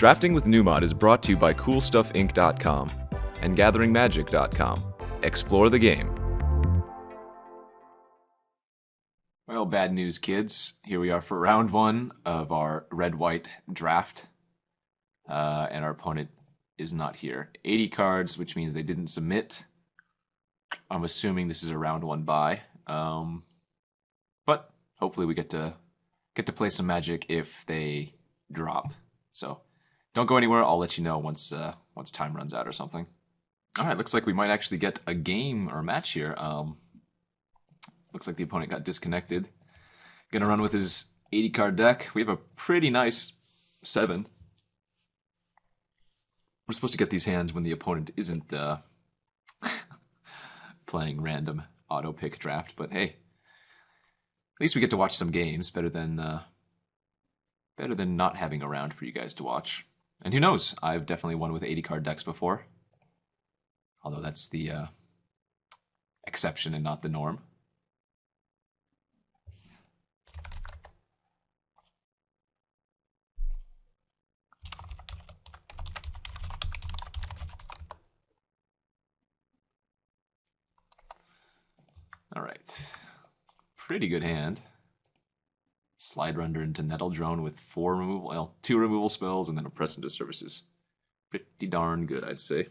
Drafting with Numot is brought to you by CoolStuffInc.com and GatheringMagic.com. Explore the game. Well, bad news, kids. Here we are for round one of our red-white draft. And our opponent is not here. 80 cards, which means they didn't submit. I'm assuming this is a round one bye. But hopefully we get to play some Magic if they drop. So don't go anywhere. I'll let you know once time runs out or something. All right, looks like we might actually get a game or a match here. Looks like the opponent got disconnected. Gonna run with his 80 card deck. We have a pretty nice 7. We're supposed to get these hands when the opponent isn't playing random auto pick draft, but hey, at least we get to watch some games. Better than not having a round for you guys to watch. And who knows? I've definitely won with 80 card decks before, although that's the exception and not the norm. All right, pretty good hand. Sliderunner into Nettle Drone with 4 removal, well, 2 removal spells and then a press into services. Pretty darn good, I'd say.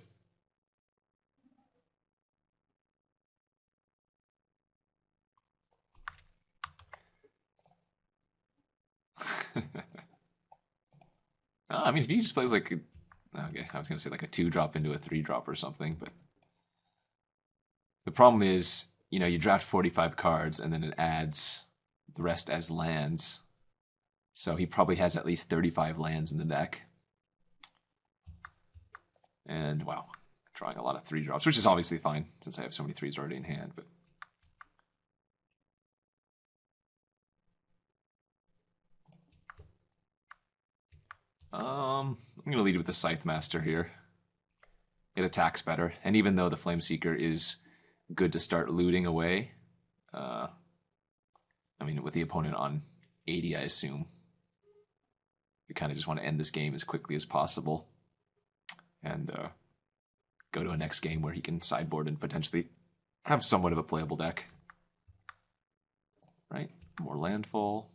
I mean, if he just plays like, okay, I was gonna say like a 2-drop into a 3-drop or something, but the problem is, you know, you draft 45 cards and then it adds the rest as lands. So he probably has at least 35 lands in the deck. And wow, drawing a lot of 3-drops, which is obviously fine since I have so many 3s already in hand. But I'm going to lead with the Scythemaster here. It attacks better, and even though the Flameseeker is good to start looting away. I mean, with the opponent on 80, I assume. You kind of just want to end this game as quickly as possible. And go to a next game where he can sideboard and potentially have somewhat of a playable deck. Right? More landfall.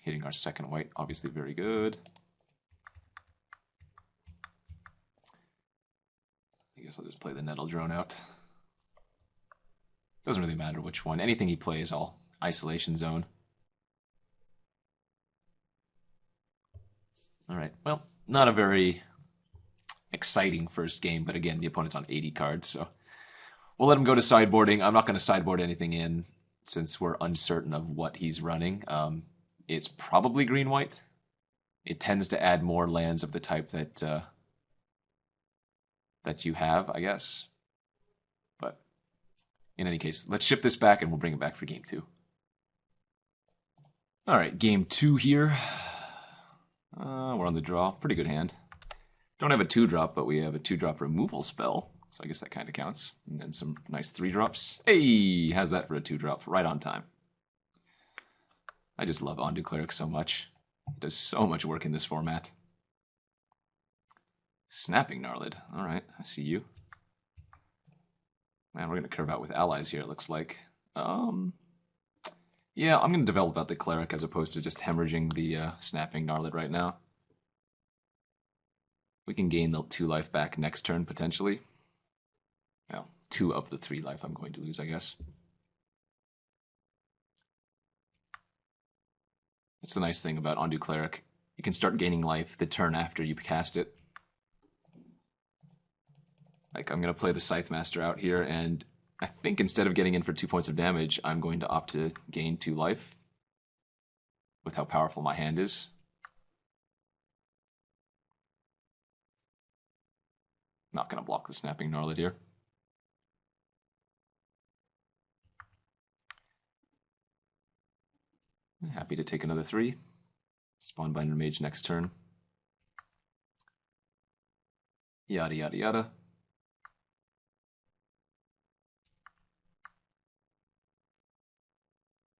Hitting our second white, obviously very good. I guess I'll just play the Nettle Drone out. Doesn't really matter which one. Anything he plays, I'll isolation zone. All right. Well, not a very exciting first game, but again, the opponent's on 80 cards, so we'll let him go to sideboarding. I'm not going to sideboard anything in since we're uncertain of what he's running. It's probably green-white. It tends to add more lands of the type that you have, I guess. In any case, let's ship this back and we'll bring it back for game 2. All right, game 2 here. We're on the draw. Pretty good hand. Don't have a 2-drop, but we have a 2-drop removal spell. So I guess that kind of counts. And then some nice 3-drops. Hey, how's that for a 2-drop? Right on time. I just love Ondu Cleric so much. It does so much work in this format. Snapping Gnarlid. All right, I see you. Man, we're going to curve out with allies here, it looks like. Yeah, I'm going to develop out the Cleric as opposed to just hemorrhaging the Snapping Gnarlid right now. We can gain the 2 life back next turn, potentially. Well, 2 of the 3 life I'm going to lose, I guess. That's the nice thing about Ondu Cleric. You can start gaining life the turn after you cast it. Like, I'm going to play the Scythemaster out here, and I think instead of getting in for 2 points of damage, I'm going to opt to gain 2 life with how powerful my hand is. Not going to block the Snapping Gnarlid here. Happy to take another 3. Spawnbinder Mage next turn. Yada, yada, yada.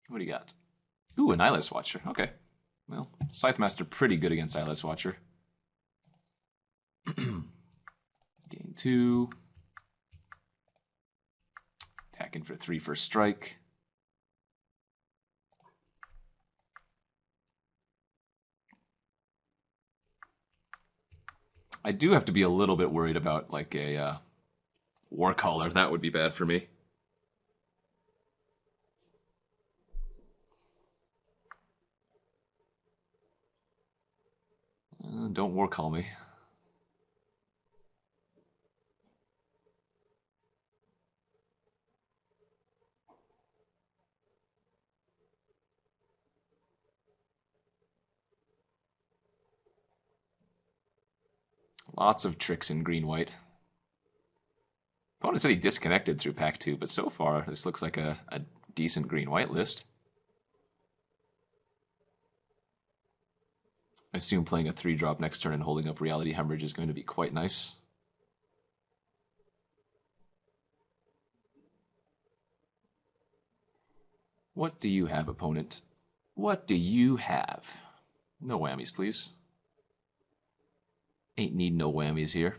What do you got? Ooh, an Eyeless Watcher. Okay. Well, Scythemaster pretty good against Eyeless Watcher. Gain 2. Attacking for 3 first strike. I do have to be a little bit worried about like a War Caller. That would be bad for me. Don't War Call me. Lots of tricks in green-white. Opponent said he disconnected through Pack 2, but so far this looks like a decent green-white list. I assume playing a 3-drop next turn and holding up Reality Hemorrhage is going to be quite nice. What do you have, opponent? What do you have? No whammies, please. Ain't need no whammies here.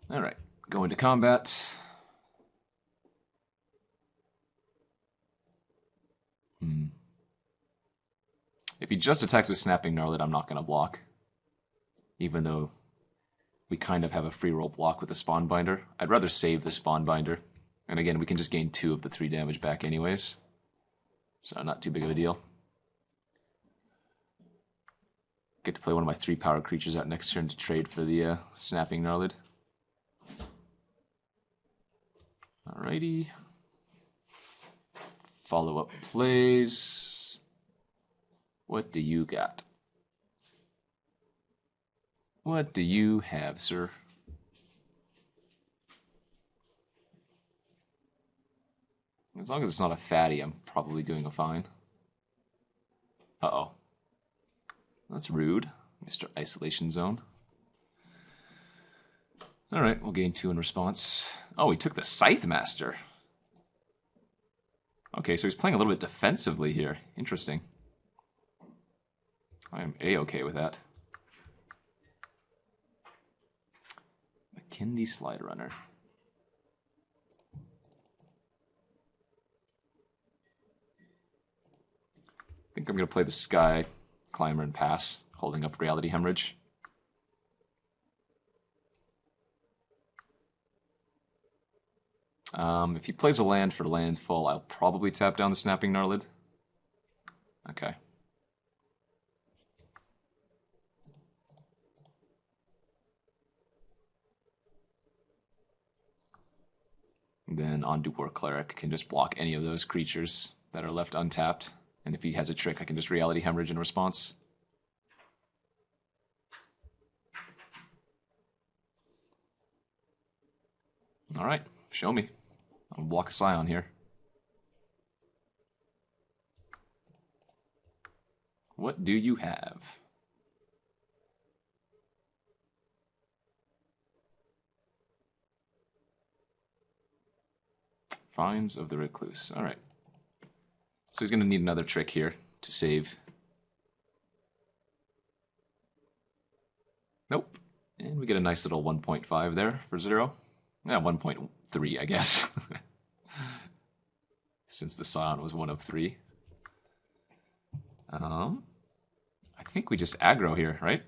Alright, going to combat. If he just attacks with Snapping Gnarlid, I'm not going to block. Even though we kind of have a free roll block with the Spawnbinder. I'd rather save the Spawnbinder. And again, we can just gain 2 of the 3 damage back anyways. So not too big of a deal. Get to play one of my 3 power creatures out next turn to trade for the Snapping Gnarlid. Alrighty. Follow-up plays. What do you got? What do you have, sir? As long as it's not a fatty, I'm probably doing a fine. Uh-oh. That's rude, Mr. Isolation Zone. Alright, we'll gain 2 in response. Oh, he took the Scythemaster. Okay, so he's playing a little bit defensively here. Interesting. I am A-okay with that. Makindi Sliderunner. I think I'm going to play the Sky Climber and pass, holding up Reality Hemorrhage. If he plays a land for landfall, I'll probably tap down the Snapping Gnarlid. Okay. Then Ondu War Cleric can just block any of those creatures that are left untapped. And if he has a trick, I can just Reality Hemorrhage in response. Alright, show me. I'll block a Scion here. What do you have? Finds of the Recluse. Alright. So he's going to need another trick here to save. Nope. And we get a nice little 1.5 there for 0. Yeah, 1.3, I guess. Since the Scion was 1 of 3. I think we just aggro here, right?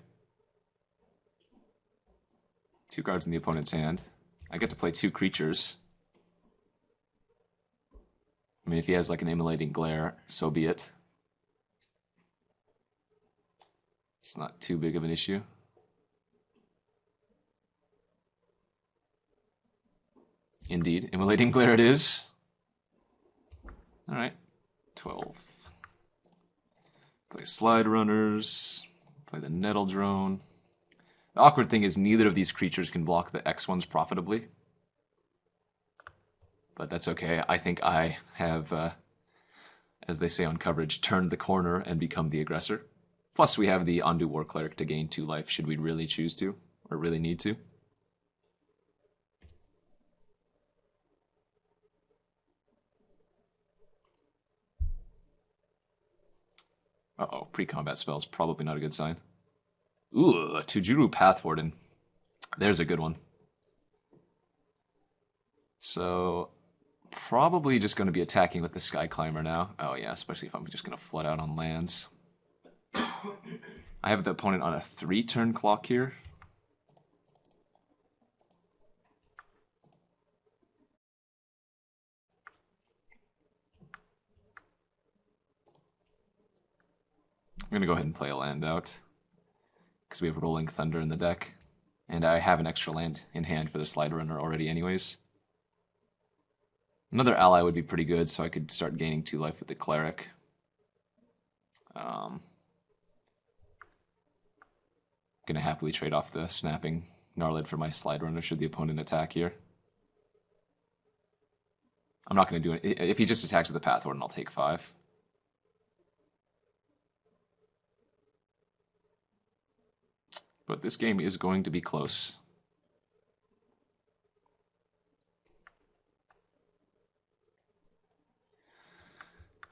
2 cards in the opponent's hand. I get to play 2 creatures. I mean, if he has like an Immolating Glare, so be it. It's not too big of an issue. Indeed, Immolating Glare it is. Alright, 12. Play Slide Runners, play the Nettle Drone. The awkward thing is neither of these creatures can block the X ones profitably. But that's okay. I think I have, as they say on coverage, turned the corner and become the aggressor. Plus we have the Ondu War Cleric to gain 2 life should we really choose to, or really need to. Uh-oh, pre-combat spells, probably not a good sign. Ooh, Tujuru Pathwarden. There's a good one. So, probably just going to be attacking with the Sky Climber now. Oh yeah, especially if I'm just going to flood out on lands. I have the opponent on a 3-turn clock here. I'm going to go ahead and play a land out, because we have Rolling Thunder in the deck. And I have an extra land in hand for the Sliderunner already anyways. Another ally would be pretty good, so I could start gaining 2 life with the Cleric. Gonna happily trade off the Snapping Gnarlid for my Sliderunner should the opponent attack here. I'm not gonna do it. If he just attacks with the Pathwarden, I'll take 5. But this game is going to be close.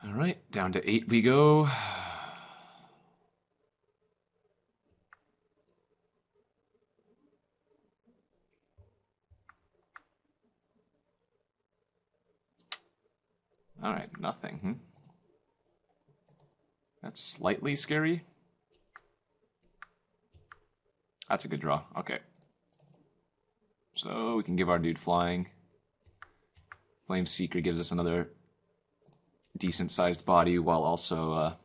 Alright, down to 8 we go. Alright, nothing. That's slightly scary. That's a good draw. Okay. So we can give our dude flying. Flameseeker gives us another decent-sized body while also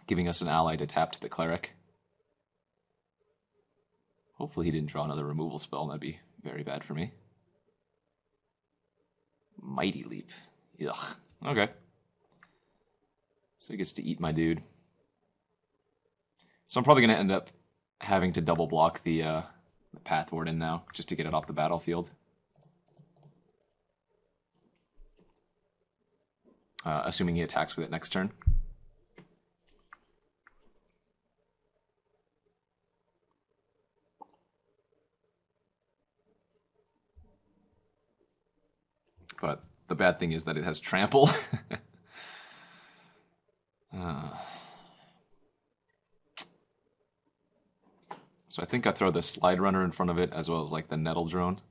giving us an ally to tap to the Cleric. Hopefully he didn't draw another removal spell. That'd be very bad for me. Mighty Leap. Ugh. Okay. So he gets to eat my dude. So I'm probably going to end up having to double block the Pathwarden now, just to get it off the battlefield. Assuming he attacks with it next turn. But the bad thing is that it has trample. So I think I throw the Sliderunner in front of it as well as like the Nettle Drone.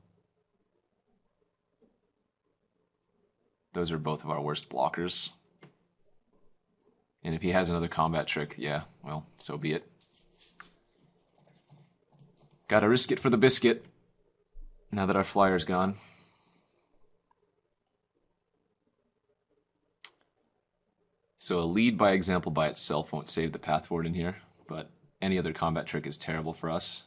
Those are both of our worst blockers. And if he has another combat trick, yeah, well, so be it. Gotta risk it for the biscuit, now that our flyer's gone. So a lead by example by itself won't save the Pathwarden here, but any other combat trick is terrible for us.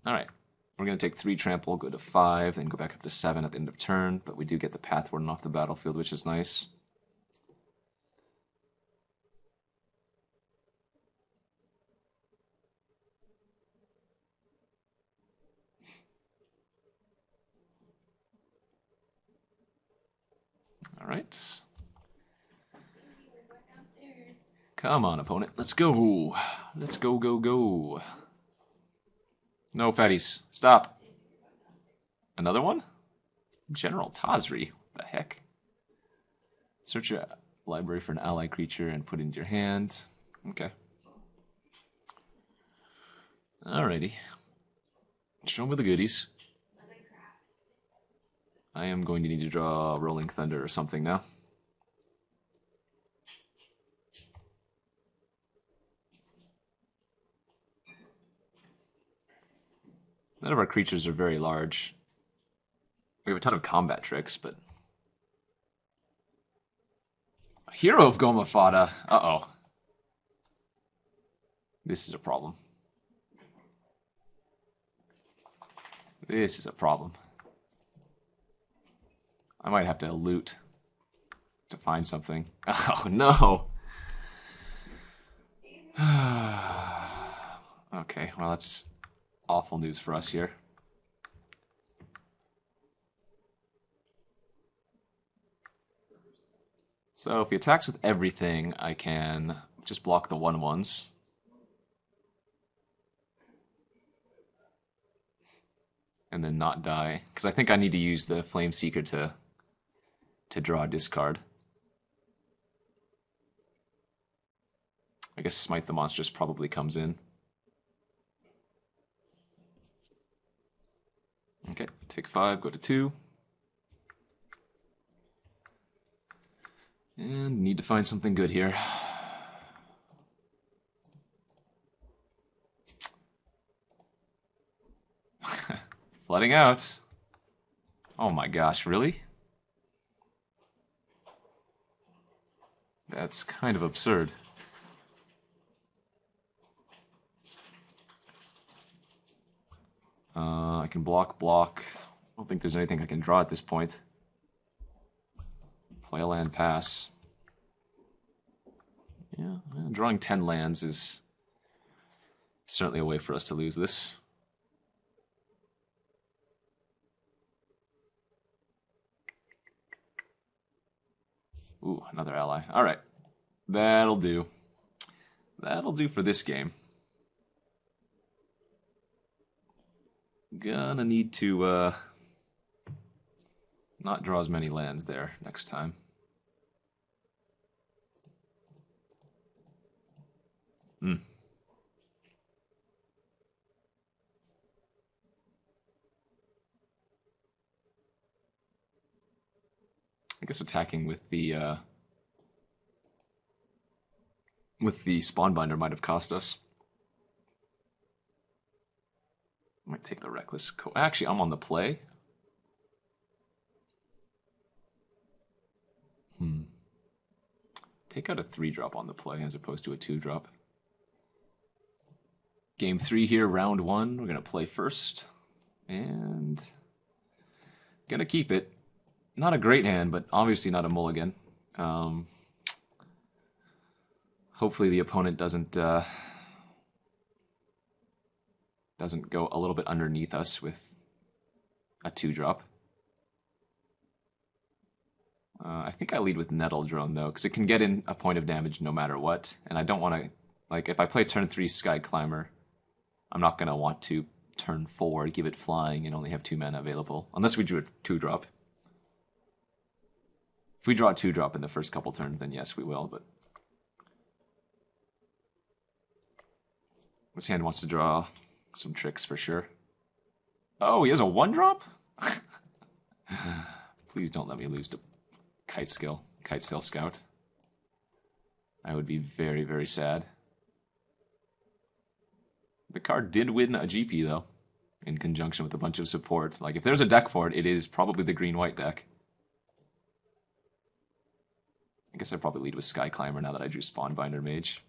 Alright. We're going to take 3 trample, go to 5, then go back up to 7 at the end of turn, but we do get the Pathwarden off the battlefield, which is nice. Alright. Come on, opponent. Let's go. Let's go, go, go. No, fatties. Stop. Another one? General Tazri. What the heck? Search your library for an ally creature and put it into your hand. Okay. Alrighty. Show me the goodies. I am going to need to draw Rolling Thunder or something now. None of our creatures are very large. We have a ton of combat tricks, but... Hero of Goma Fada! Uh-oh. This is a problem. This is a problem. I might have to loot to find something. Oh, no! Okay, well, that's awful news for us here. So if he attacks with everything, I can just block the 1/1s. And then not die. Because I think I need to use the Flameseeker to draw a discard. I guess Smite the Monstrous probably comes in. Okay, take 5, go to 2. And need to find something good here. Flooding out. Oh my gosh, really? That's kind of absurd. I can block. I don't think there's anything I can draw at this point. Play a land, pass. Yeah, drawing 10 lands is certainly a way for us to lose this. Ooh, another ally. All right, that'll do. That'll do for this game. Gonna need to not draw as many lands there next time. I guess attacking with the Spawnbinder might have cost us. Might take the Reckless Cohort. Actually, I'm on the play. Take out a 3-drop on the play as opposed to a 2-drop. Game 3 here, round 1. We're going to play first. And going to keep it. Not a great hand, but obviously not a mulligan. Hopefully the opponent doesn't go a little bit underneath us with a 2-drop. I think I lead with Nettle Drone, though, because it can get in a point of damage no matter what. And I don't want to... Like, if I play turn 3 Sky Climber, I'm not going to want to turn 4, give it flying, and only have 2 mana available. Unless we drew a 2-drop. If we draw a 2-drop in the first couple turns, then yes, we will, but... This hand wants to draw some tricks for sure. Oh, he has a 1-drop? Please don't let me lose to Kitesail Scout. I would be very, very sad. The card did win a GP, though, in conjunction with a bunch of support. Like, if there's a deck for it, it is probably the green-white deck. I guess I'd probably lead with Sky Climber now that I drew Spawnbinder Mage.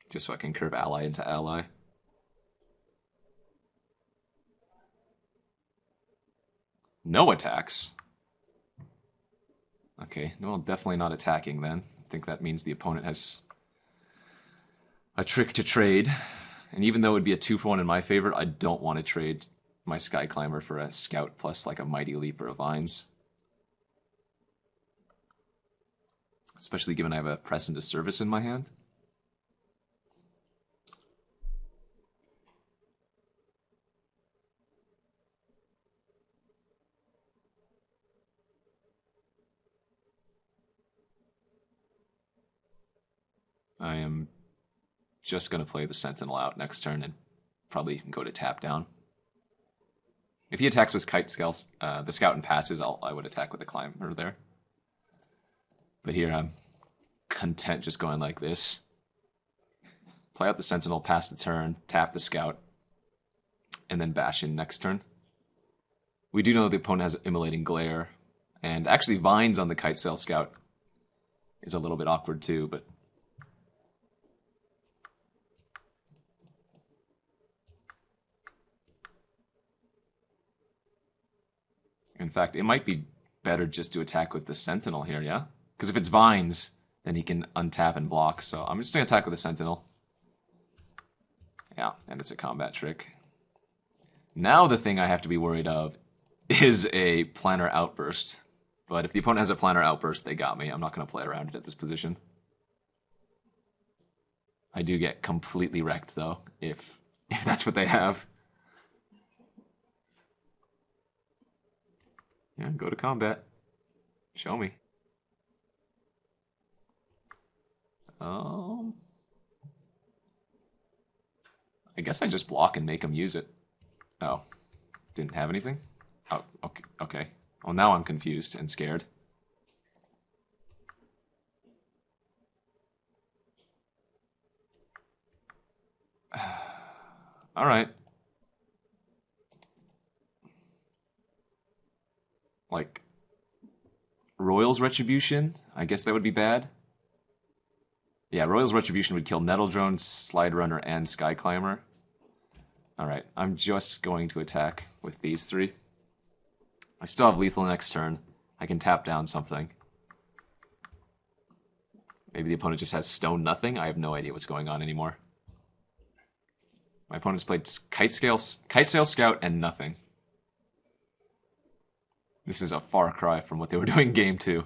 Just so I can curve ally into ally. No attacks. Okay, well, definitely not attacking then. I think that means the opponent has a trick to trade. And even though it would be a 2-for-1 in my favor, I don't want to trade my Sky Climber for a Scout plus like a Mighty Leap or a Vines. Especially given I have a Press into Service in my hand. I am just going to play the Sentinel out next turn and probably go to tap down. If he attacks with the Scout and passes, I would attack with the Climber there. But here I'm content just going like this. Play out the Sentinel, pass the turn, tap the Scout, and then bash in next turn. We do know the opponent has Immolating Glare, and actually Vines on the Kitesail Scout is a little bit awkward too, but in fact, it might be better just to attack with the Sentinel here, yeah? Because if it's Vines, then he can untap and block. So I'm just going to attack with the Sentinel. Yeah, and it's a combat trick. Now the thing I have to be worried of is a Planar Outburst. But if the opponent has a Planar Outburst, they got me. I'm not going to play around it at this position. I do get completely wrecked, though, if that's what they have. Yeah, go to combat. Show me. I guess I just block and make him use it. Oh, didn't have anything? Oh, okay. Okay. Well, now I'm confused and scared. All right. Like, Royal's Retribution? I guess that would be bad. Yeah, Royal's Retribution would kill Nettle Drone, Sliderunner, and Sky Climber. Alright, I'm just going to attack with these three. I still have lethal next turn. I can tap down something. Maybe the opponent just has stone nothing? I have no idea what's going on anymore. My opponent's played Kitesail Scout and nothing. This is a far cry from what they were doing in game 2.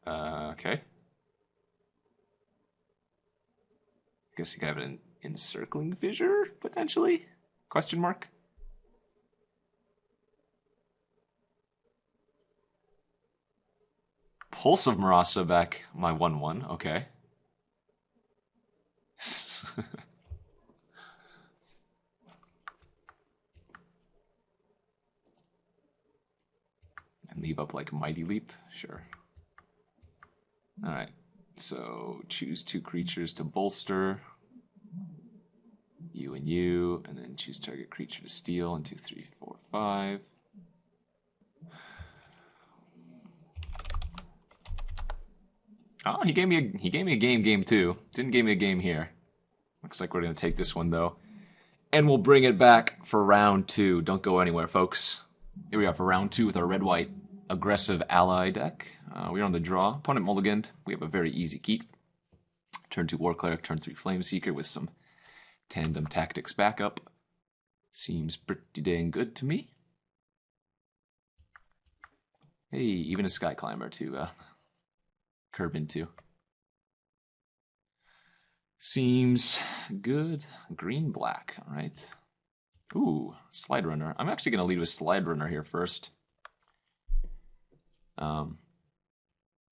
Okay. I guess you could have an encircling fissure, potentially? Question mark? Pulse of Marasa back my 1/1, okay. And leave up like Mighty Leap? Sure. Alright, so choose 2 creatures to bolster. You, and then choose target creature to steal, and 2, 3, 4, 5. Oh, he gave me a game 2. Didn't give me a game here. Looks like we're gonna take this one though. And we'll bring it back for round 2. Don't go anywhere, folks. Here we are for round 2 with our red-white aggressive ally deck. We're on the draw. Opponent mulliganed. We have a very easy keep. Turn 2 War Cleric, turn 3 Flameseeker with some Tandem Tactics backup. Seems pretty dang good to me. Hey, even a Sky Climber to curve into. Seems good. Green-black, alright. Ooh, Sliderunner. I'm actually going to lead with Sliderunner here first.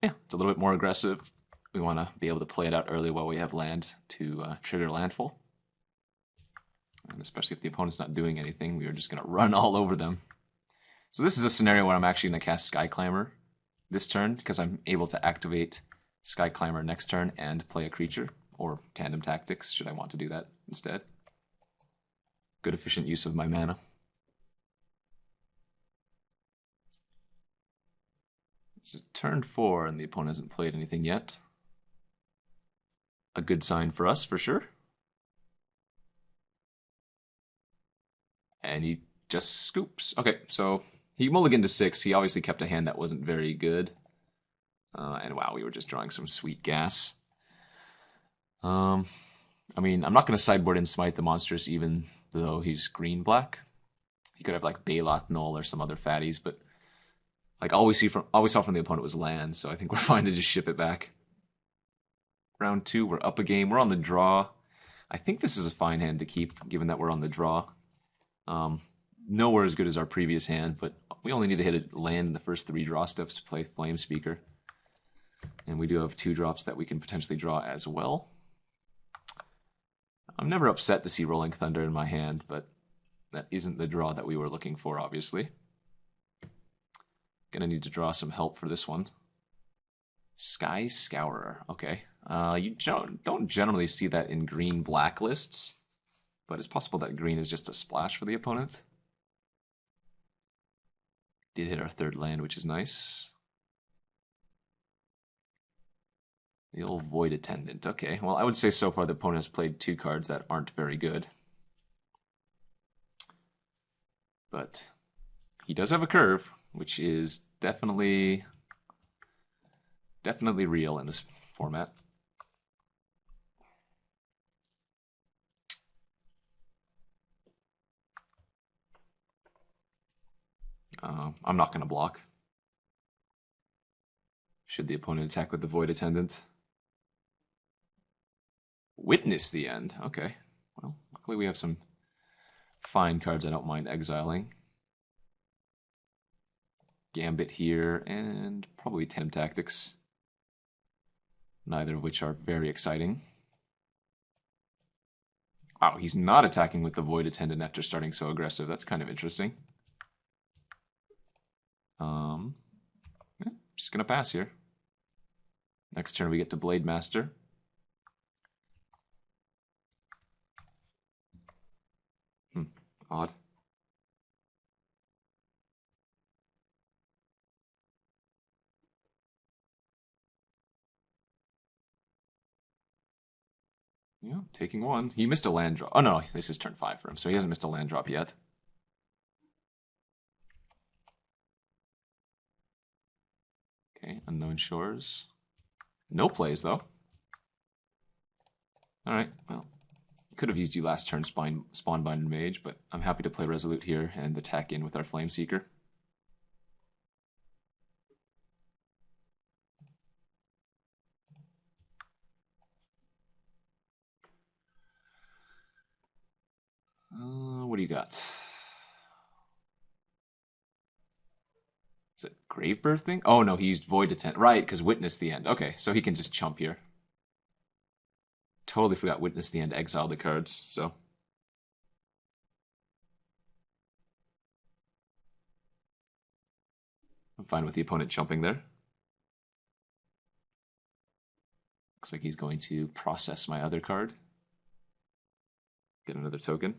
Yeah, it's a little bit more aggressive. We want to be able to play it out early while we have land to trigger landfall. And especially if the opponent's not doing anything, we are just going to run all over them. So this is a scenario where I'm actually going to cast Sky Climber this turn, because I'm able to activate Sky Climber next turn and play a creature, or Tandem Tactics, should I want to do that instead. Good efficient use of my mana. It's turn 4, and the opponent hasn't played anything yet. A good sign for us, for sure. And he just scoops. Okay, so he mulliganed to 6. He obviously kept a hand that wasn't very good. And wow, we were just drawing some sweet gas. I mean, I'm not going to sideboard in Smite the Monstrous, even though he's green-black. He could have like Baloth Null or some other fatties, but like all we saw from the opponent was land, so I think we're fine to just ship it back. Round 2, we're up a game. We're on the draw. I think this is a fine hand to keep, given that we're on the draw. Nowhere as good as our previous hand, but we only need to hit a land in the first 3 draw steps to play Flameseeker. And we do have 2 drops that we can potentially draw as well. I'm never upset to see Rolling Thunder in my hand, but that isn't the draw that we were looking for, obviously. Gonna need to draw some help for this one. Sky Scourer, okay. You don't generally see that in green-black lists, but it's possible that green is just a splash for the opponent. Did hit our 3rd land, which is nice. The old Void Attendant, okay. Well, I would say so far the opponent has played 2 cards that aren't very good. But he does have a curve, which is definitely real in this format. I'm not going to block. Should the opponent attack with the Void Attendant? Witness the end. Okay. Well, Luckily we have some fine cards I don't mind exiling. Gambit here, and probably Tandem Tactics. Neither of which are very exciting. Wow, he's not attacking with the Void Attendant after starting so aggressive. That's kind of interesting. Just gonna pass here. Next turn we get to Blademaster. Odd. Yeah, taking one. He missed a land drop. Oh no, this is turn 5 for him, so he hasn't missed a land drop yet. Okay, Unknown Shores. No plays, though. Alright, well, could have used you last turn, Spawnbinder Mage, but I'm happy to play Resolute here and attack in with our Flameseeker. What do you got? Is it Grave Birthing? Oh no, he used Void Attendant. Right, because Witness the End. Okay, so he can just chump here. Totally forgot Witness the End, exile the cards, so. I'm fine with the opponent chumping there. Looks like he's going to process my other card. Get another token.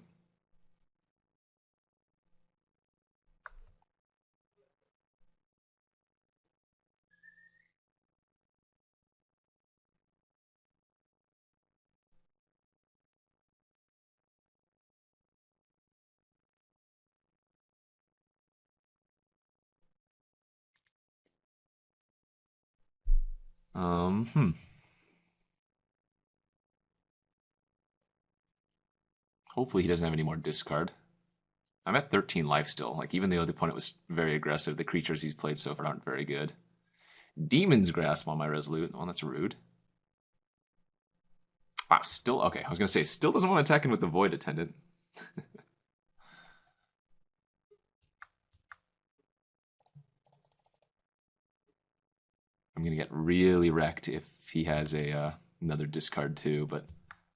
Hopefully he doesn't have any more discard. I'm at 13 life still. Like, even though the opponent was very aggressive, the creatures he's played so far aren't very good. Demon's Grasp on my Resolute. Well, that's rude. Wow, still... Okay, I was going to say, still doesn't want to attack in with the Void Attendant. I'm going to get really wrecked if he has a another discard too, but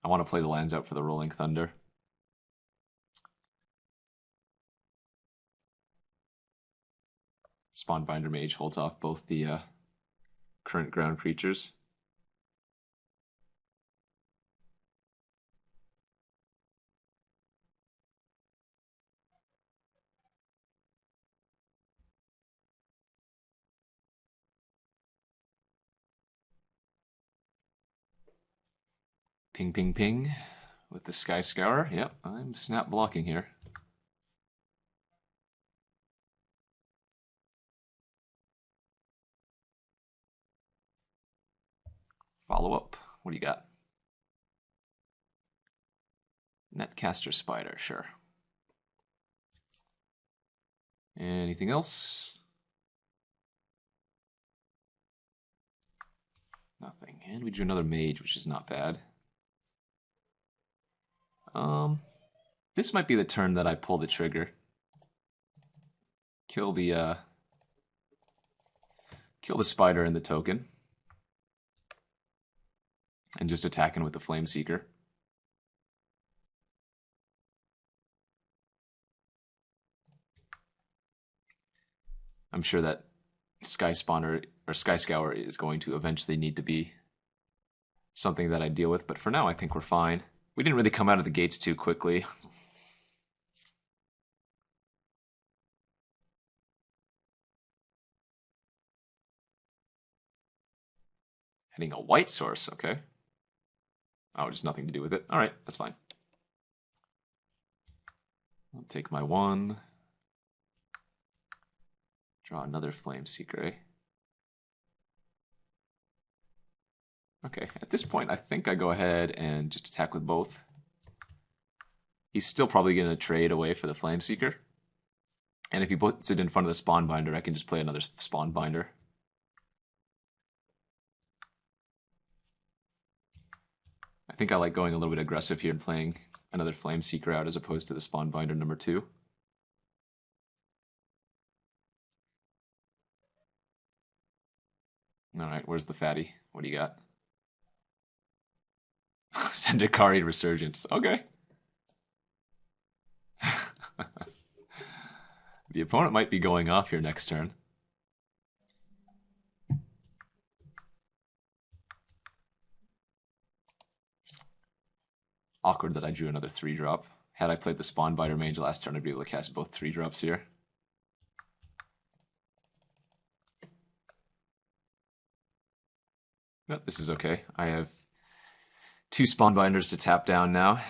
I want to play the lands out for the Rolling Thunder. Spawnbinder Mage holds off both the current ground creatures. Ping, ping, ping with the Sky Scourer. Yep, I'm snap blocking here. Follow up. What do you got? Netcaster Spider, sure. Anything else? Nothing. And we drew another Mage, which is not bad. This might be the turn that I pull the trigger. Kill the spider and the token. And just attacking with the Flameseeker. I'm sure that Sky Spawner or Sky Scour is going to eventually need to be something that I deal with, but for now I think we're fine. We didn't really come out of the gates too quickly. Hitting a white source, okay. Oh, just nothing to do with it. Alright, that's fine. I'll take my 1. Draw another Flameseeker, eh? Okay, at this point, I think I go ahead and just attack with both. He's still probably going to trade away for the Flameseeker. And if he puts it in front of the Spawnbinder, I can just play another Spawnbinder. I think I like going a little bit aggressive here and playing another Flameseeker out as opposed to the Spawnbinder number 2. Alright, where's the fatty? What do you got? Zendikari Resurgence. Okay. The opponent might be going off here next turn. Awkward that I drew another 3-drop. Had I played the Spawnbinder Mage last turn, I'd be able to cast both 3-drops here. But this is okay. I have 2 Spawnbinders to tap down now.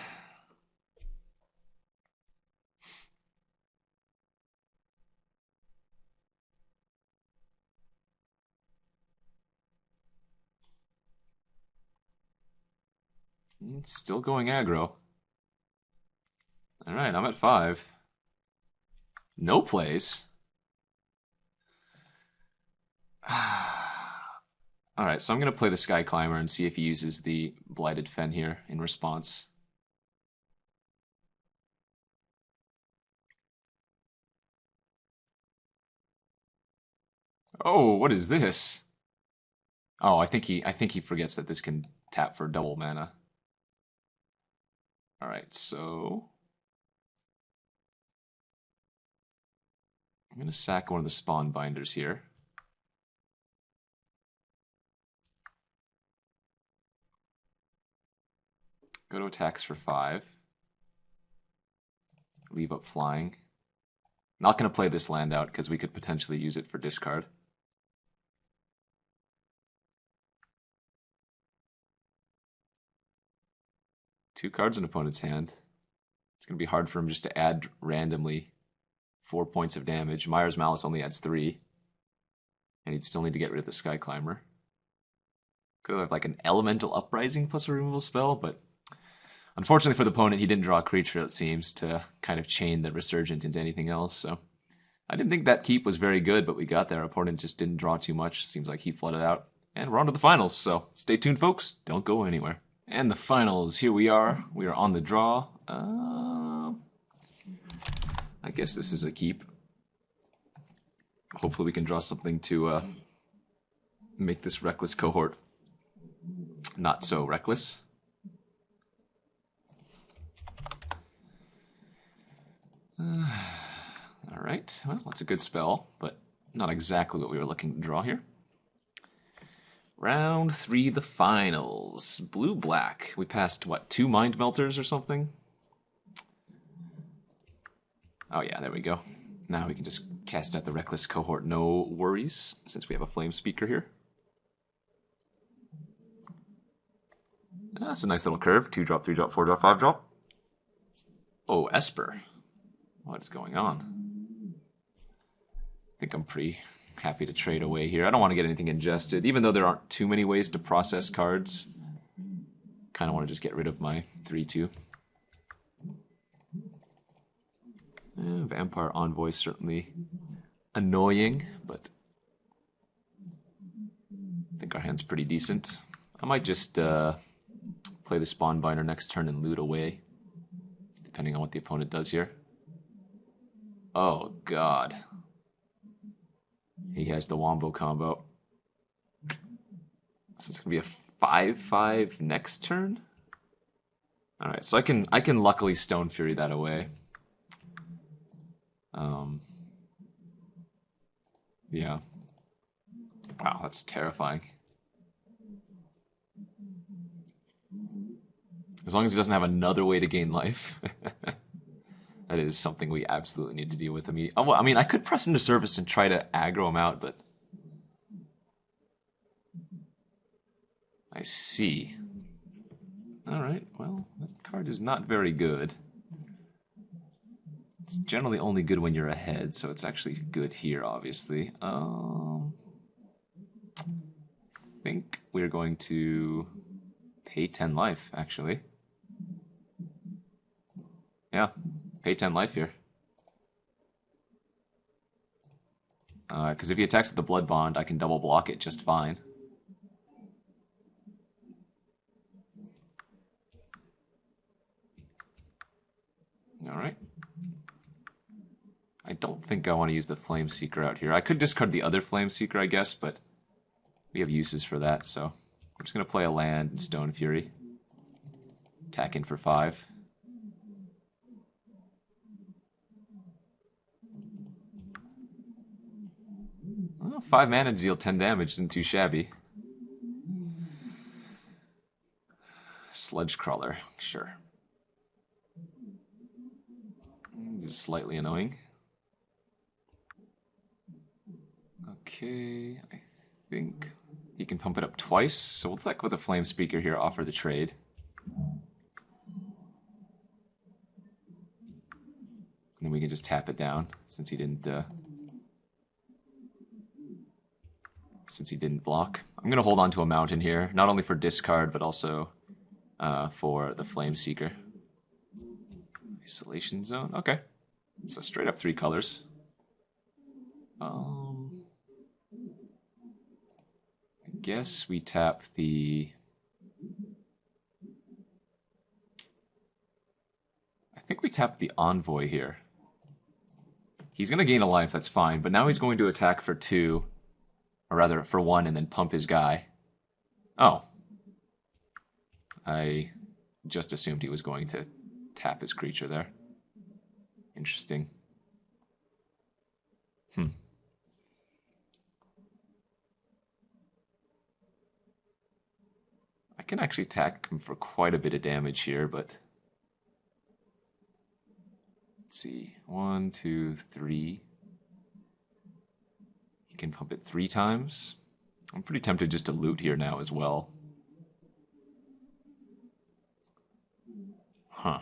It's still going aggro. Alright, I'm at 5. No plays. Alright, so I'm going to play the Sky Climber and see if he uses the Blighted Fen here in response. Oh, what is this? Oh, I think he forgets that this can tap for double mana. Alright, so I'm going to sack one of the Spawnbinders here. Go to attacks for 5. Leave up flying. Not going to play this land out because we could potentially use it for discard. Two cards in opponent's hand. It's going to be hard for him just to add randomly 4 points of damage. Myra's Malice only adds 3. And he'd still need to get rid of the Sky Climber. Could have like an Elemental Uprising plus a removal spell, but unfortunately for the opponent, he didn't draw a creature, it seems, to kind of chain the Resurgent into anything else. So I didn't think that keep was very good, but we got there. Our opponent just didn't draw too much. Seems like he flooded out. And we're on to the finals, so stay tuned, folks. Don't go anywhere. And the finals, here we are. We are on the draw. I guess this is a keep. Hopefully we can draw something to make this Reckless Cohort not so reckless. Alright, well, that's a good spell, but not exactly what we were looking to draw here. Round 3, the finals. Blue-black. We passed, what, 2 Mind Melters or something? Oh yeah, there we go. Now we can just cast out the Reckless Cohort, no worries, since we have a Flameseeker here. That's a nice little curve. 2-drop, 3-drop, 4-drop, 5-drop. Oh, Esper. What is going on? I think I'm pretty happy to trade away here. I don't want to get anything ingested, even though there aren't too many ways to process cards. Kind of want to just get rid of my 3-2. Vampire Envoy certainly annoying, but I think our hand's pretty decent. I might just play the Spawnbinder next turn and loot away, depending on what the opponent does here. Oh, God. He has the Wombo combo. So it's going to be a 5/5 next turn? Alright, so I can luckily Stonefury that away. Yeah. Wow, that's terrifying. As long as he doesn't have another way to gain life. That is something we absolutely need to deal with. I mean, I could press into service and try to aggro him out, but I see. Alright, well, that card is not very good. It's generally only good when you're ahead, so it's actually good here, obviously. I think we're going to pay 10 life, actually. Yeah, pay 10 life here. Because if he attacks with the Blood Bond, I can double block it just fine. don't think I want to use the Flameseeker out here. I could discard the other Flameseeker, I guess, but we have uses for that, so I'm just going to play a land in Stonefury. Attack in for 5. Well, 5 mana to deal 10 damage isn't too shabby. Sludge Crawler, sure. Just slightly annoying. Okay, I think he can pump it up twice, so we'll attack with a Flameseeker here, offer the trade. And then we can just tap it down, since he didn't block. I'm going to hold on to a mountain here, not only for discard, but also for the Flameseeker. Isolation Zone, okay. So straight up 3 colors. I guess we tap the... I think we tap the Envoy here. He's going to gain a life, that's fine, but now he's going to attack for 2, or rather for 1, and then pump his guy. Oh. I just assumed he was going to tap his creature there. Interesting. I can actually attack him for quite a bit of damage here, but... Let's see. 1, 2, 3. He can pump it 3 times. I'm pretty tempted just to loot here now as well. Huh.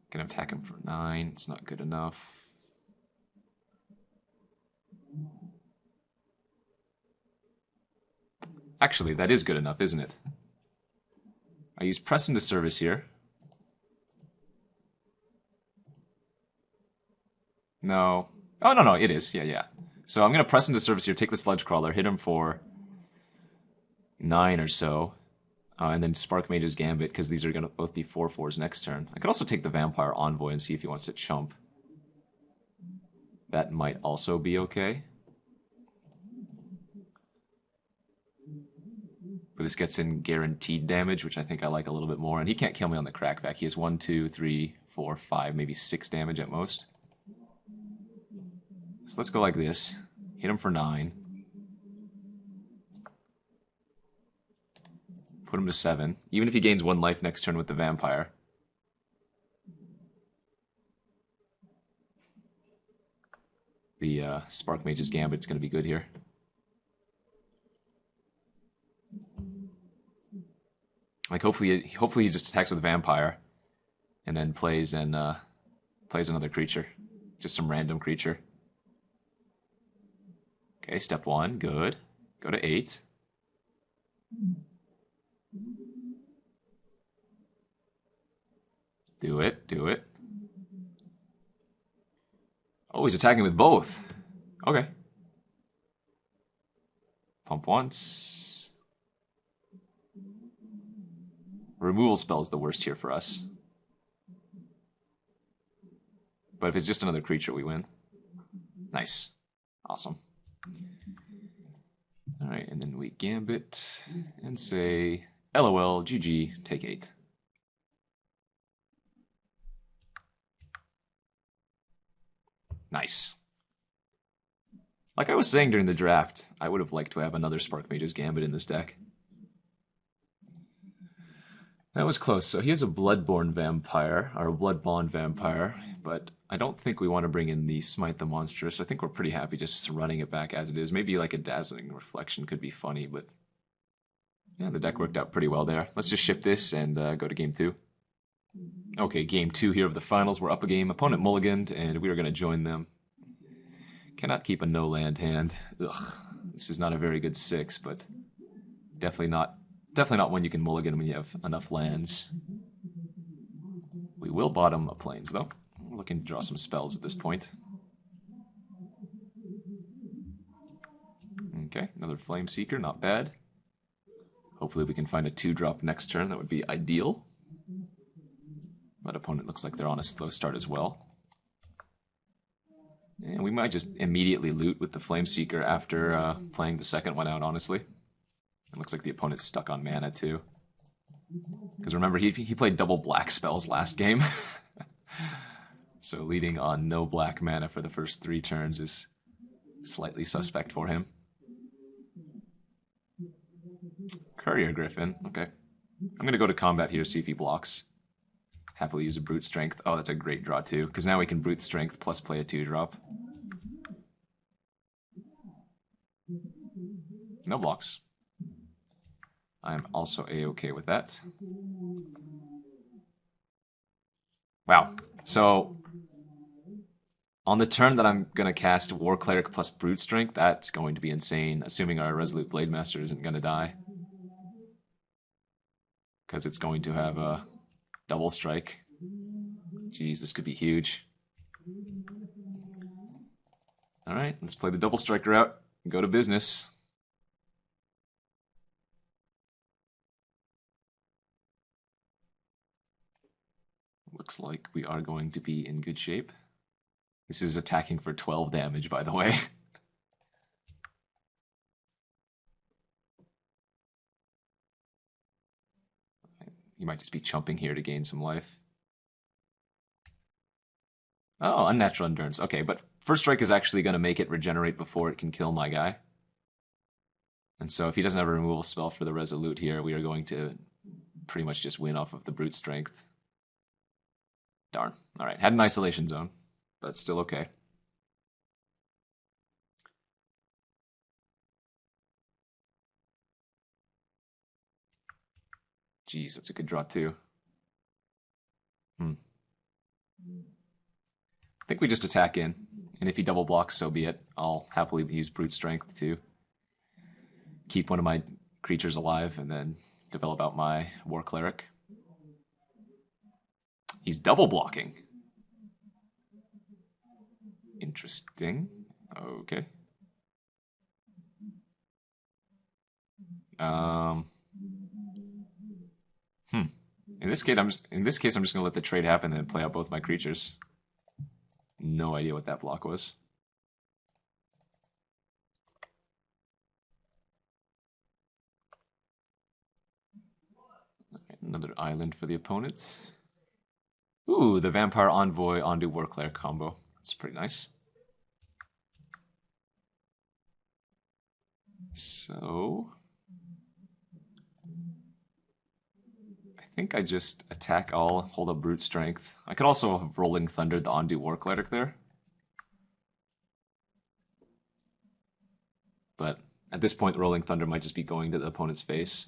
Can attack him for 9. It's not good enough. Actually, that is good enough, isn't it? I use Press into Service here. No. Oh, no, it is. Yeah. So I'm going to Press into Service here, take the Sludge Crawler, hit him for 9 or so. And then Sparkmage's Gambit, because these are going to both be 4/4s next turn. I could also take the Vampire Envoy and see if he wants to chump. That might also be okay. But this gets in guaranteed damage, which I think I like a little bit more. And he can't kill me on the crackback. He has 1, 2, 3, 4, 5, maybe 6 damage at most. So let's go like this. Hit him for 9. Put him to 7. Even if he gains 1 life next turn with the Vampire. The Sparkmage's Gambit is going to be good here. Like hopefully he just attacks with a Vampire, and then plays another creature, just some random creature. Okay, step 1, good. Go to 8. Do it. Oh, he's attacking with both. Okay. Pump once. Removal spell is the worst here for us. But if it's just another creature, we win. Nice. Awesome. Alright, and then we Gambit and say, LOL, GG, take 8. Nice. Like I was saying during the draft, I would have liked to have another Sparkmage's Gambit in this deck. That was close. So he has a Bloodborne Vampire, or a Bloodbond Vampire, but I don't think we want to bring in the Smite the Monstrous. I think we're pretty happy just running it back as it is. Maybe like a Dazzling Reflection could be funny, but yeah, the deck worked out pretty well there. Let's just ship this and go to game 2. Okay, game 2 here of the finals. We're up a game. Opponent mulliganed, and we are going to join them. Cannot keep a no-land hand. Ugh, this is not a very good 6, but definitely not one you can mulligan when you have enough lands. We will bottom a Plains, though. We're looking to draw some spells at this point. Okay, another Flameseeker, not bad. Hopefully we can find a 2-drop next turn. That would be ideal. But opponent looks like they're on a slow start as well. And we might just immediately loot with the Flameseeker after playing the second one out, honestly. It looks like the opponent's stuck on mana, too. Because remember, he played double black spells last game. So leading on no black mana for the first 3 turns is slightly suspect for him. Courier Griffin, okay. I'm going to go to combat here, see if he blocks. Happily use a Brute Strength. Oh, that's a great draw, too, because now we can Brute Strength plus play a 2-drop. No blocks. I'm also A-okay with that. Wow. So, on the turn that I'm going to cast War Cleric plus Brute Strength, that's going to be insane, assuming our Resolute Blademaster isn't going to die. Because it's going to have a double strike. Jeez, this could be huge. Alright, let's play the double strike route and go to business. Looks like we are going to be in good shape. This is attacking for 12 damage, by the way. He might just be chumping here to gain some life. Oh, Unnatural Endurance. Okay, but First Strike is actually going to make it regenerate before it can kill my guy. And so if he doesn't have a removal spell for the Resolute here, we are going to pretty much just win off of the Brute Strength. Darn. Alright, had an Isolation Zone, but still okay. Jeez, that's a good draw too. I think we just attack in, and if he double blocks, so be it. I'll happily use Brute Strength to keep one of my creatures alive and then develop out my War Cleric. He's double blocking. Interesting. Okay. In this case, I'm just gonna let the trade happen and play out both my creatures. No idea what that block was. Right, another island for the opponents. Ooh, the Vampire Envoy Ondu War Cleric combo. That's pretty nice. So I think I just attack all, hold up Brute Strength. I could also have Rolling Thunder the Ondu War Cleric there. But at this point, Rolling Thunder might just be going to the opponent's face.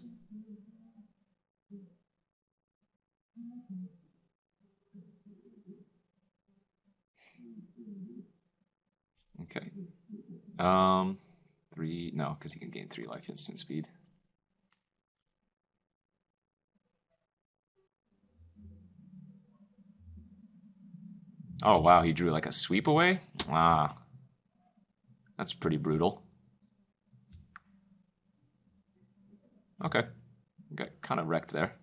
Okay. 3, no, because he can gain 3 life instant speed. Oh, wow, he drew like a sweep away? Ah. That's pretty brutal. Okay. Got kind of wrecked there.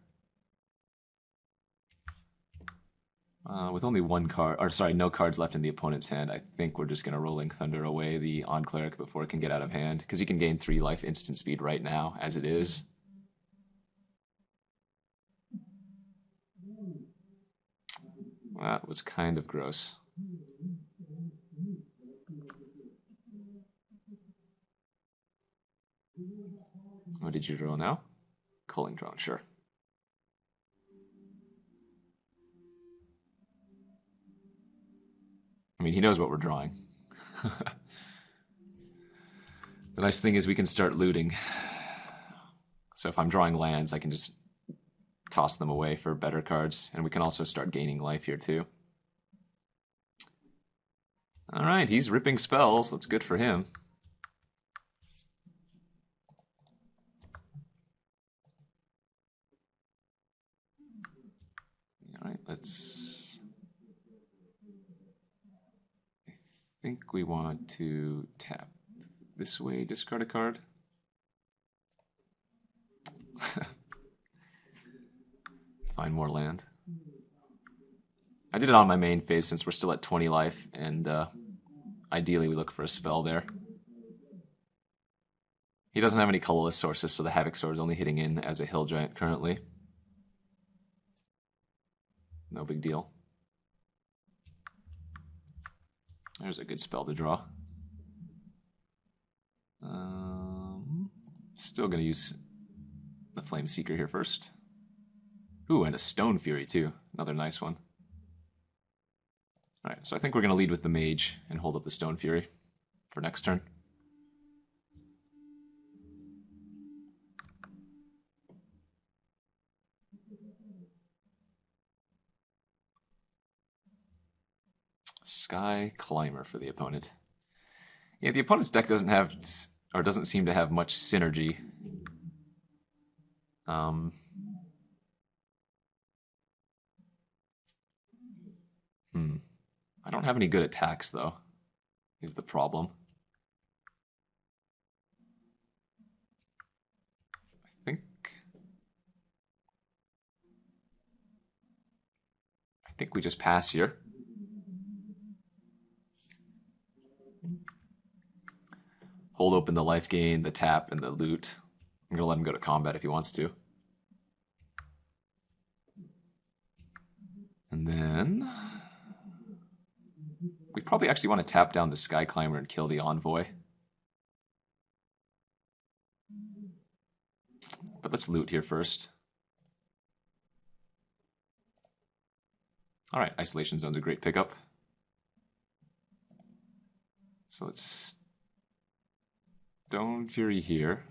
With only one card, or sorry, no cards left in the opponent's hand, I think we're just going to Rolling Thunder away the On Cleric before it can get out of hand, because he can gain 3 life instant speed right now, as it is. That was kind of gross. What did you draw now? Culling Drone, sure. I mean, he knows what we're drawing. The nice thing is we can start looting. So if I'm drawing lands, I can just toss them away for better cards, and we can also start gaining life here too. Alright, he's ripping spells. That's good for him. Alright, let's... I think we want to tap this way, discard a card. Find more land. I did it on my main phase since we're still at 20 life, and ideally we look for a spell there. He doesn't have any colorless sources, so the Havoc Sword is only hitting in as a Hill Giant currently. No big deal. There's a good spell to draw. Still going to use the Flameseeker here first. Ooh, and a Stonefury too. Another nice one. Alright, so I think we're going to lead with the Mage and hold up the Stonefury for next turn. Sky Climber for the opponent. Yeah, the opponent's deck doesn't have, or doesn't seem to have much synergy. I don't have any good attacks, though, is the problem. I think we just pass here. Hold open the life gain, the tap, and the loot. I'm going to let him go to combat if he wants to. And then we probably actually want to tap down the Sky Climber and kill the Envoy. But let's loot here first. Alright, Isolation Zone's a great pickup. So let's Stonefury here.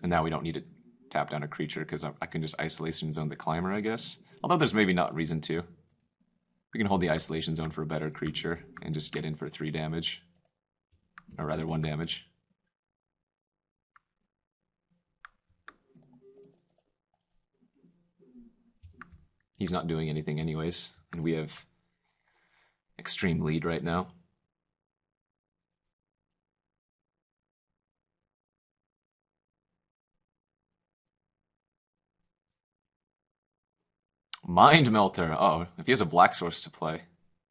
And now we don't need to tap down a creature because I can just Isolation Zone the Climber, I guess. Although there's maybe not reason to. We can hold the Isolation Zone for a better creature and just get in for 3 damage. Or rather 1 damage. He's not doing anything anyways, and we have extreme lead right now. Mind Melter. Oh, if he has a black source to play,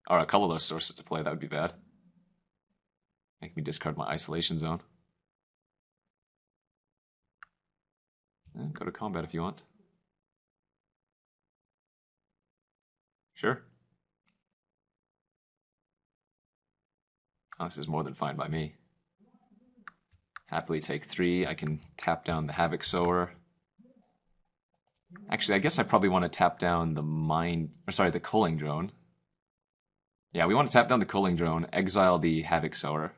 or a colorless source to play, that would be bad. Make me discard my Isolation Zone. And go to combat if you want. Sure. Oh, this is more than fine by me. Happily take 3. I can tap down the Havoc Sower. Actually, I guess I probably want to tap down the Culling Drone. Yeah, we want to tap down the Culling Drone, exile the Havoc Sower.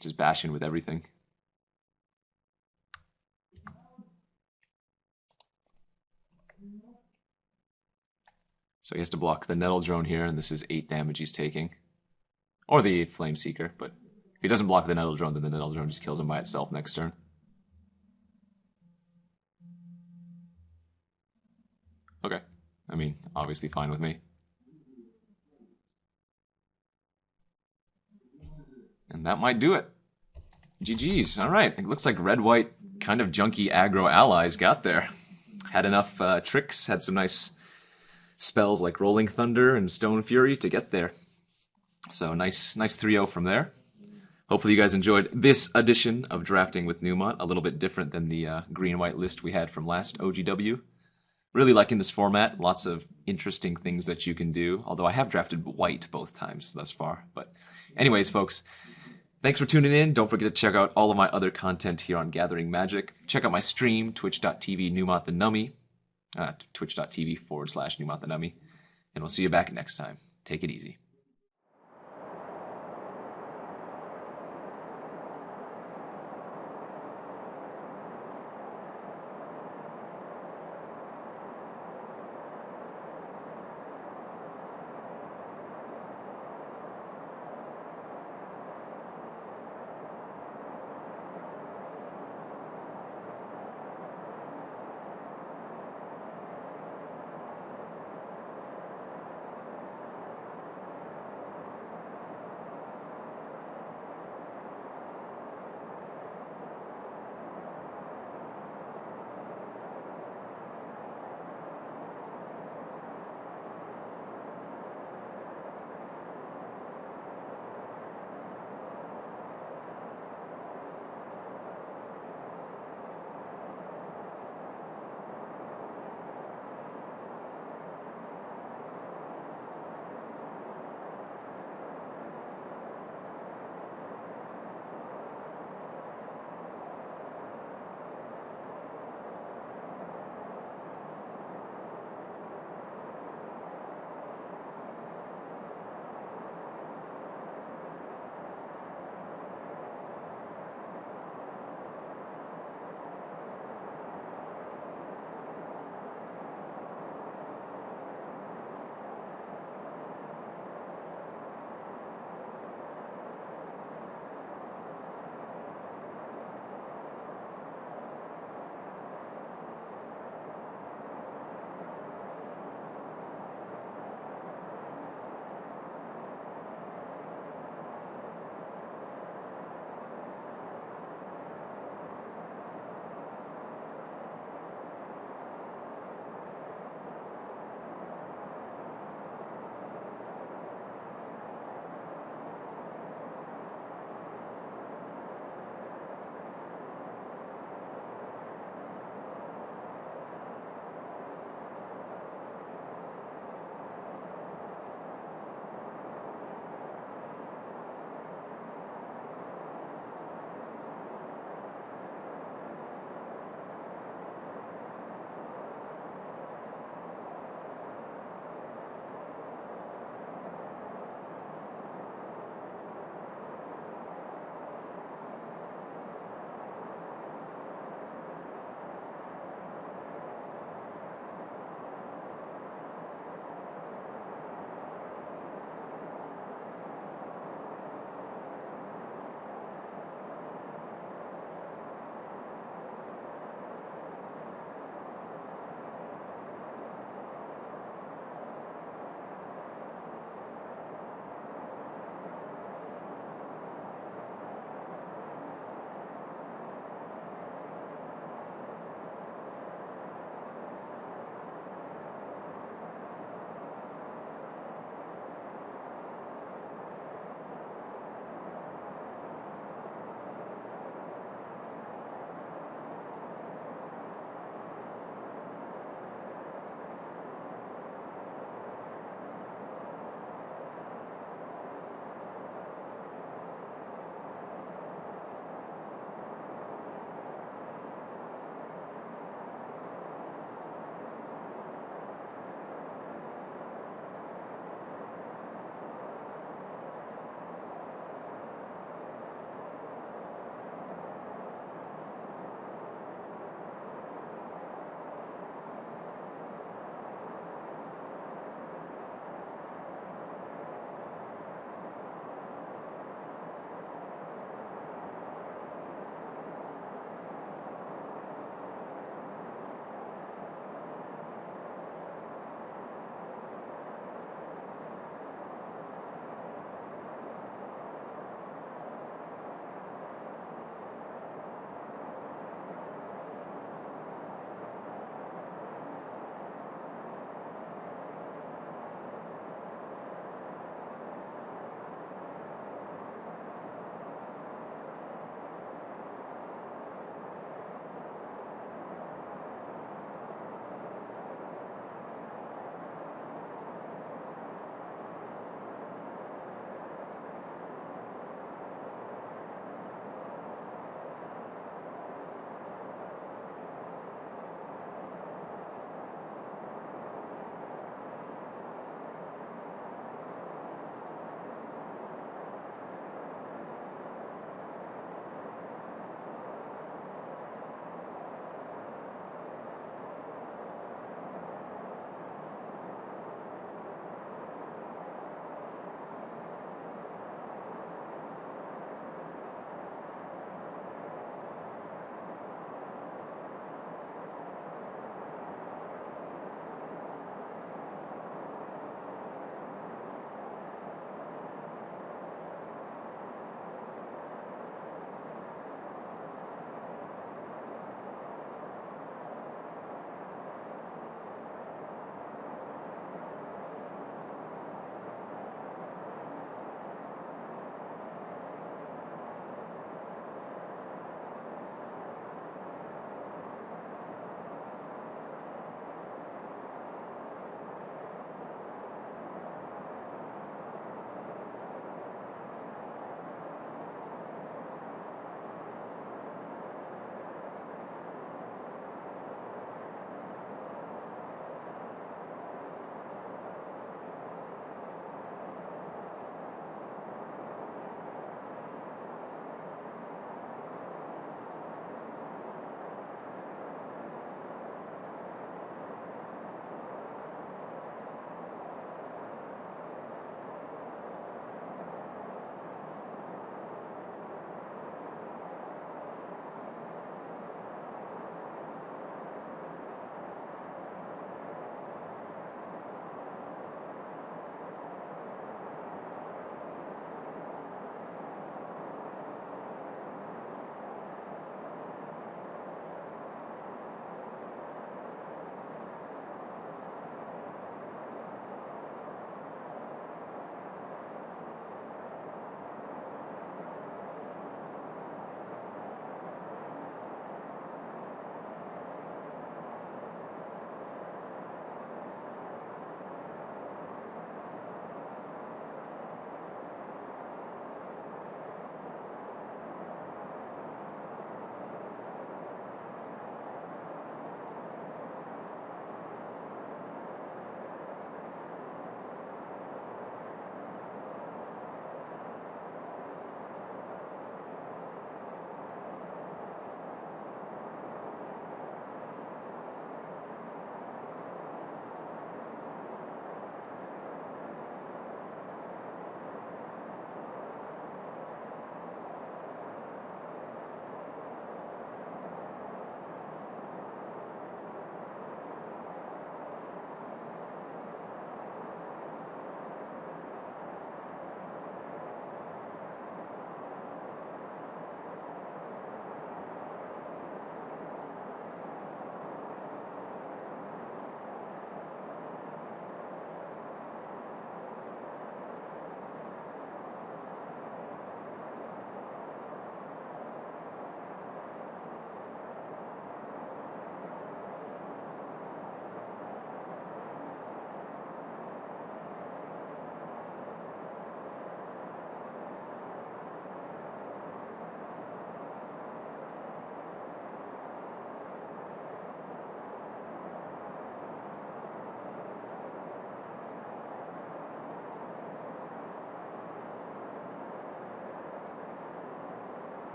Just bash in with everything. So he has to block the Nettle Drone here, and this is 8 damage he's taking. Or the Flameseeker, but if he doesn't block the Nettle Drone, then the Nettle Drone just kills him by itself next turn. Okay. I mean, obviously fine with me. And that might do it. GG's. Alright, it looks like red-white kind of junky aggro allies got there. Had enough tricks, had some nice spells like Rolling Thunder and Stonefury to get there. So nice 3-0 from there. Hopefully you guys enjoyed this edition of Drafting with Numot, a little bit different than the green-white list we had from last OGW. Really liking this format, lots of interesting things that you can do, although I have drafted white both times thus far. But anyways, folks, thanks for tuning in. Don't forget to check out all of my other content here on Gathering Magic. Check out my stream, twitch.tv Numot the Nummy. Twitch.tv/Numot the Nummy. And we'll see you back next time. Take it easy.